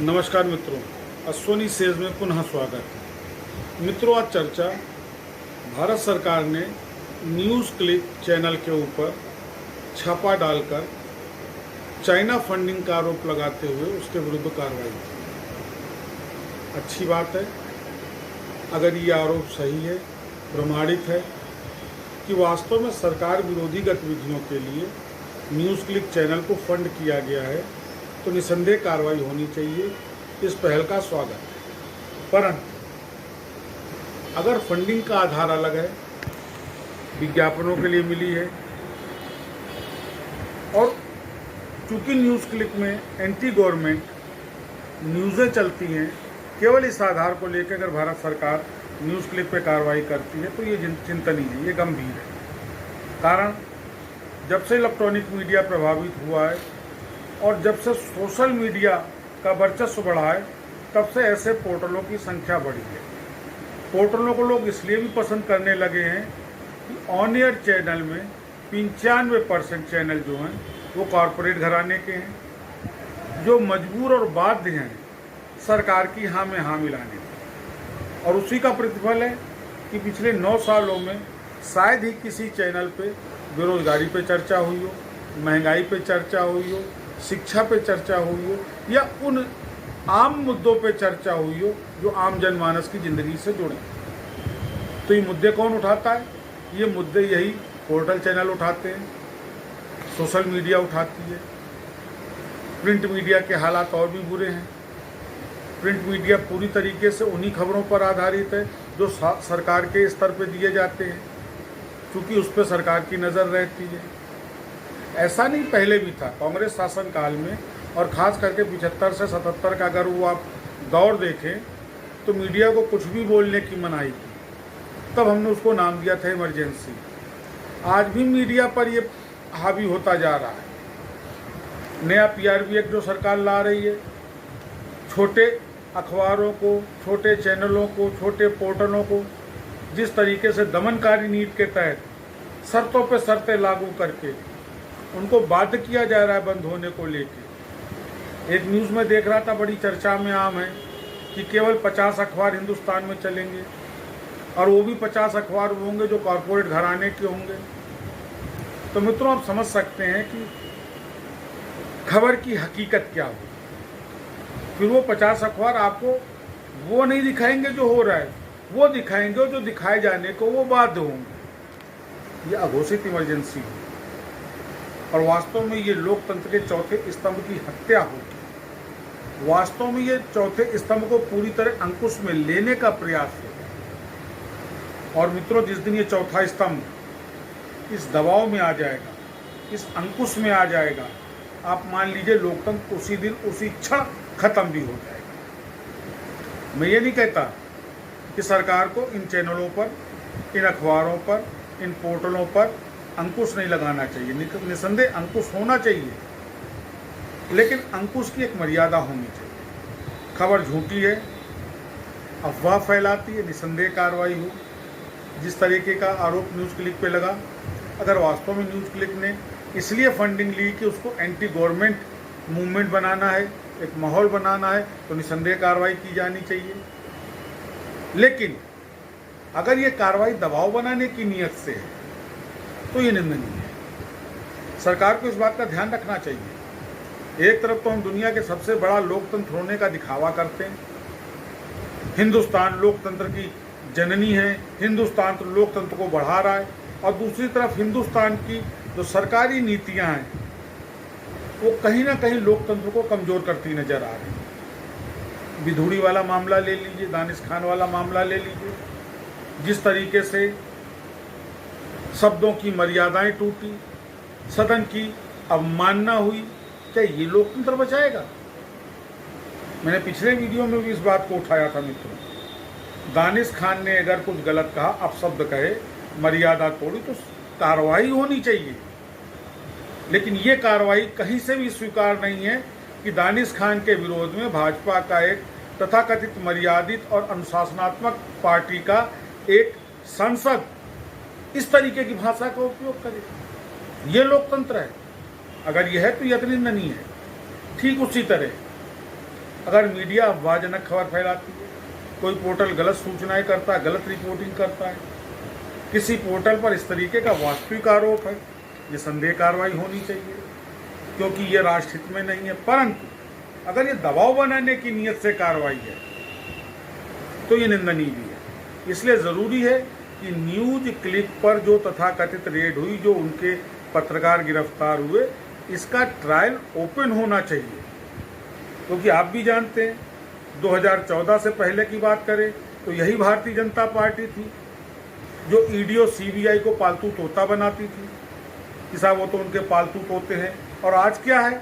नमस्कार मित्रों, अश्वनी सेज में पुनः स्वागत है। मित्रों, आज चर्चा भारत सरकार ने न्यूज़ क्लिक चैनल के ऊपर छापा डालकर चाइना फंडिंग का आरोप लगाते हुए उसके विरुद्ध कार्रवाई की। अच्छी बात है अगर ये आरोप सही है, प्रमाणित है कि वास्तव में सरकार विरोधी गतिविधियों के लिए न्यूज़ क्लिक चैनल को फंड किया गया है, तो निसंदेह कार्रवाई होनी चाहिए। इस पहल का स्वागत है। परंतु अगर फंडिंग का आधार अलग है, विज्ञापनों के लिए मिली है, और चूंकि न्यूज़ क्लिक में एंटी गवर्नमेंट न्यूज़ें चलती हैं, केवल इस आधार को लेकर अगर भारत सरकार न्यूज़ क्लिक पे कार्रवाई करती है तो ये चिंतनीय है, ये गंभीर है। कारण जब से इलेक्ट्रॉनिक मीडिया प्रभावित हुआ है और जब से सोशल मीडिया का वर्चस्व बढ़ा है, तब से ऐसे पोर्टलों की संख्या बढ़ी है। पोर्टलों को लोग इसलिए भी पसंद करने लगे हैं कि ऑन एयर चैनल में 95% चैनल जो हैं वो कॉरपोरेट घराने के हैं, जो मजबूर और बाध्य हैं सरकार की हाँ में हाँ मिलाने की। और उसी का प्रतिफल है कि पिछले 9 सालों में शायद ही किसी चैनल पे बेरोजगारी पे चर्चा हुई हो, महंगाई पे चर्चा हुई हो, शिक्षा पे चर्चा हुई हो, या उन आम मुद्दों पे चर्चा हुई हो जो आम जनमानस की ज़िंदगी से जुड़े। तो ये मुद्दे कौन उठाता है? ये मुद्दे यही पोर्टल चैनल उठाते हैं, सोशल मीडिया उठाती है। प्रिंट मीडिया के हालात और भी बुरे हैं। प्रिंट मीडिया पूरी तरीके से उन्हीं खबरों पर आधारित है जो सरकार के स्तर पे दिए जाते हैं, क्योंकि उस पर सरकार की नज़र रहती है। ऐसा नहीं पहले भी था, कांग्रेस शासन काल में, और ख़ास करके 75 से 77 का अगर वो आप दौर देखें तो मीडिया को कुछ भी बोलने की मनाही थी। तब हमने उसको नाम दिया था इमरजेंसी। आज भी मीडिया पर ये हावी होता जा रहा है। नया PRB एक्ट जो सरकार ला रही है, छोटे अखबारों को, छोटे चैनलों को, छोटे पोर्टलों को जिस तरीके से दमनकारी नीति के तहत शर्तों पे शर्तें लागू करके उनको बाध्य किया जा रहा है बंद होने को लेके। एक न्यूज़ में देख रहा था, बड़ी चर्चा में आम है कि केवल 50 अखबार हिंदुस्तान में चलेंगे, और वो भी 50 अखबार होंगे जो कॉरपोरेट घराने के होंगे। तो मित्रों, आप समझ सकते हैं कि खबर की हकीकत क्या हो। फिर वो 50 अखबार आपको वो नहीं दिखाएंगे जो हो रहा है, वो दिखाएंगे जो दिखाए जाने को वो बाध्य होंगे। ये अघोषित इमरजेंसी है, और वास्तव में ये लोकतंत्र के चौथे स्तंभ की हत्या होगी। वास्तव में ये चौथे स्तंभ को पूरी तरह अंकुश में लेने का प्रयास है। और मित्रों, जिस दिन ये चौथा स्तंभ इस दबाव में आ जाएगा, इस अंकुश में आ जाएगा, आप मान लीजिए लोकतंत्र उसी दिन उसी क्षण खत्म भी हो जाएगा। मैं ये नहीं कहता कि सरकार को इन चैनलों पर, इन अखबारों पर, इन पोर्टलों पर अंकुश नहीं लगाना चाहिए। निसंदेह अंकुश होना चाहिए, लेकिन अंकुश की एक मर्यादा होनी चाहिए। खबर झूठी है, अफवाह फैलाती है, निसंदेह कार्रवाई हो। जिस तरीके का आरोप न्यूज़ क्लिक पे लगा, अगर वास्तव में न्यूज़ क्लिक ने इसलिए फंडिंग ली कि उसको एंटी गवर्नमेंट मूवमेंट बनाना है, एक माहौल बनाना है, तो निसंदेह कार्रवाई की जानी चाहिए। लेकिन अगर ये कार्रवाई दबाव बनाने की नीयत से है तो ये निंदनीय है। सरकार को इस बात का ध्यान रखना चाहिए। एक तरफ तो हम दुनिया के सबसे बड़ा लोकतंत्र होने का दिखावा करते हैं, हिंदुस्तान लोकतंत्र की जननी है, हिंदुस्तान तो लोकतंत्र को बढ़ा रहा है, और दूसरी तरफ हिंदुस्तान की जो सरकारी नीतियां हैं वो कहीं ना कहीं लोकतंत्र को कमज़ोर करती नजर आ रही है। विधुड़ी वाला मामला ले लीजिए, दानिश खान वाला मामला ले लीजिए, जिस तरीके से शब्दों की मर्यादाएं टूटी, सदन की अवमानना हुई, क्या ये लोकतंत्र बचाएगा? मैंने पिछले वीडियो में भी इस बात को उठाया था मित्रों। दानिश खान ने अगर कुछ गलत कहा, अपशब्द कहे, मर्यादा तोड़ी, तो कार्रवाई होनी चाहिए। लेकिन ये कार्रवाई कहीं से भी स्वीकार नहीं है कि दानिश खान के विरोध में भाजपा का एक तथाकथित मर्यादित और अनुशासनात्मक पार्टी का एक सांसद इस तरीके की भाषा का उपयोग करे। ये लोकतंत्र है? अगर यह है तो यह निंदनीय है। ठीक उसी तरह अगर मीडिया अफवाहजनक खबर फैलाती है, कोई पोर्टल गलत सूचनाएं करता है, गलत रिपोर्टिंग करता है, किसी पोर्टल पर इस तरीके का वास्तविक आरोप है, ये संदेह कार्रवाई होनी चाहिए, क्योंकि ये राष्ट्रहित में नहीं है। परंतु अगर ये दबाव बनाने की नीयत से कार्रवाई है तो ये निंदनीय भी है। इसलिए ज़रूरी है कि न्यूज क्लिक पर जो तथाकथित रेड हुई, जो उनके पत्रकार गिरफ्तार हुए, इसका ट्रायल ओपन होना चाहिए, क्योंकि आप भी जानते हैं 2014 से पहले की बात करें तो यही भारतीय जनता पार्टी थी जो ईडी और सीबीआई को पालतू तोता बनाती थी कि साहब वो तो उनके पालतू तोते हैं। और आज क्या है,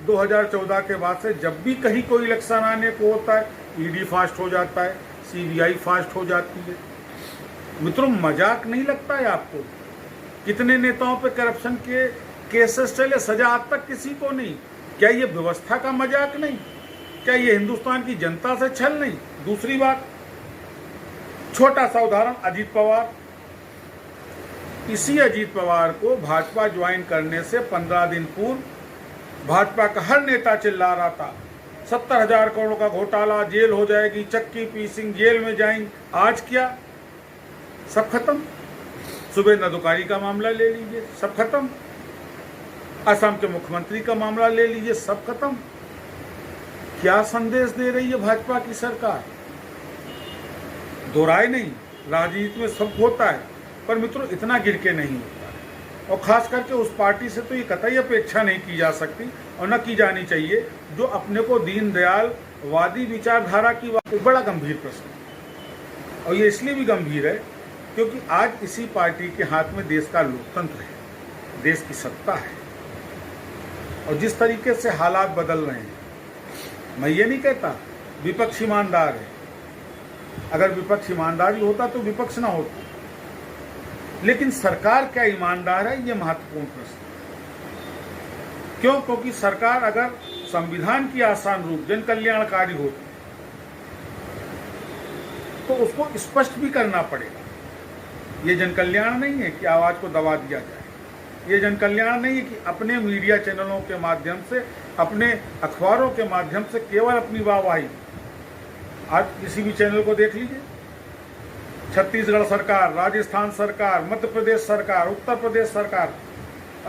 2014 के बाद से जब भी कहीं कोई इलेक्शन आने को होता है, ईडी फास्ट हो जाता है, सीबीआई फास्ट हो जाती है। मित्रों, मजाक नहीं लगता है आपको? कितने नेताओं पे करप्शन के केसेस चले, सजा आज तक किसी को नहीं। क्या ये व्यवस्था का मजाक नहीं? क्या ये हिंदुस्तान की जनता से छल नहीं? दूसरी बात, छोटा सा उदाहरण, अजीत पवार। इसी अजीत पवार को भाजपा ज्वाइन करने से 15 दिन पूर्व भाजपा का हर नेता चिल्ला रहा था 70,000 करोड़ का घोटाला, जेल हो जाएगी, चक्की पीसिंग, जेल में जाएंगे। आज क्या, सब खत्म। सुबह नदुकारी का मामला ले लीजिए, सब खत्म। असम के मुख्यमंत्री का मामला ले लीजिए, सब खत्म। क्या संदेश दे रही है भाजपा की सरकार? दो राय नहीं, राजनीति में सब होता है, पर मित्रों इतना गिर के नहीं होता है। और खास करके उस पार्टी से तो ये कतई अपेक्षा नहीं की जा सकती और न की जानी चाहिए जो अपने को दीनदयाल वादी विचारधारा की बात। बड़ा गंभीर प्रश्न है, और ये इसलिए भी गंभीर है क्योंकि आज इसी पार्टी के हाथ में देश का लोकतंत्र है, देश की सत्ता है, और जिस तरीके से हालात बदल रहे हैं, मैं ये नहीं कहता विपक्ष ईमानदार है। अगर विपक्ष ईमानदारी होता तो विपक्ष ना होता, लेकिन सरकार क्या ईमानदार है, ये महत्वपूर्ण प्रश्न। क्यों? क्योंकि सरकार अगर संविधान की आसान रूप जन कल्याणकारी होती तो उसको स्पष्ट भी करना पड़ेगा। ये जन कल्याण नहीं है कि आवाज को दबा दिया जाए, ये जन कल्याण नहीं है कि अपने मीडिया चैनलों के माध्यम से, अपने अखबारों के माध्यम से केवल अपनी वाहवाही। आज किसी भी चैनल को देख लीजिए, छत्तीसगढ़ सरकार, राजस्थान सरकार, मध्य प्रदेश सरकार, उत्तर प्रदेश सरकार,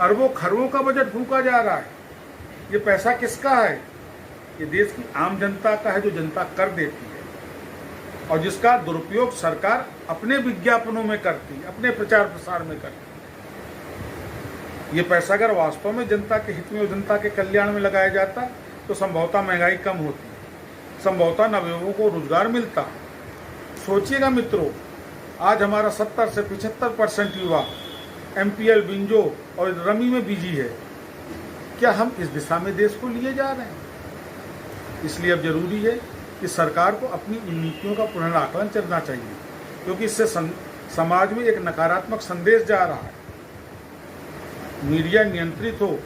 अरबों खरबों का बजट फूंका जा रहा है। ये पैसा किसका है? ये देश की आम जनता का है, जो जनता कर देती है और जिसका दुरुपयोग सरकार अपने विज्ञापनों में करती है, अपने प्रचार प्रसार में करती है। ये पैसा अगर वास्तव में जनता के हित में और जनता के कल्याण में लगाया जाता तो संभवतः महंगाई कम होती, संभवतः नवयुवकों को रोजगार मिलता। सोचिएगा मित्रों, आज हमारा 70 से 75% युवा MPL, बिंजो और रमी में बिजी है। क्या हम इस दिशा में देश को लिए जा रहे हैं? इसलिए अब जरूरी है कि सरकार को अपनी नीतियों का पुनराकलन करना चाहिए, क्योंकि इससे समाज में एक नकारात्मक संदेश जा रहा है। मीडिया नियंत्रित हो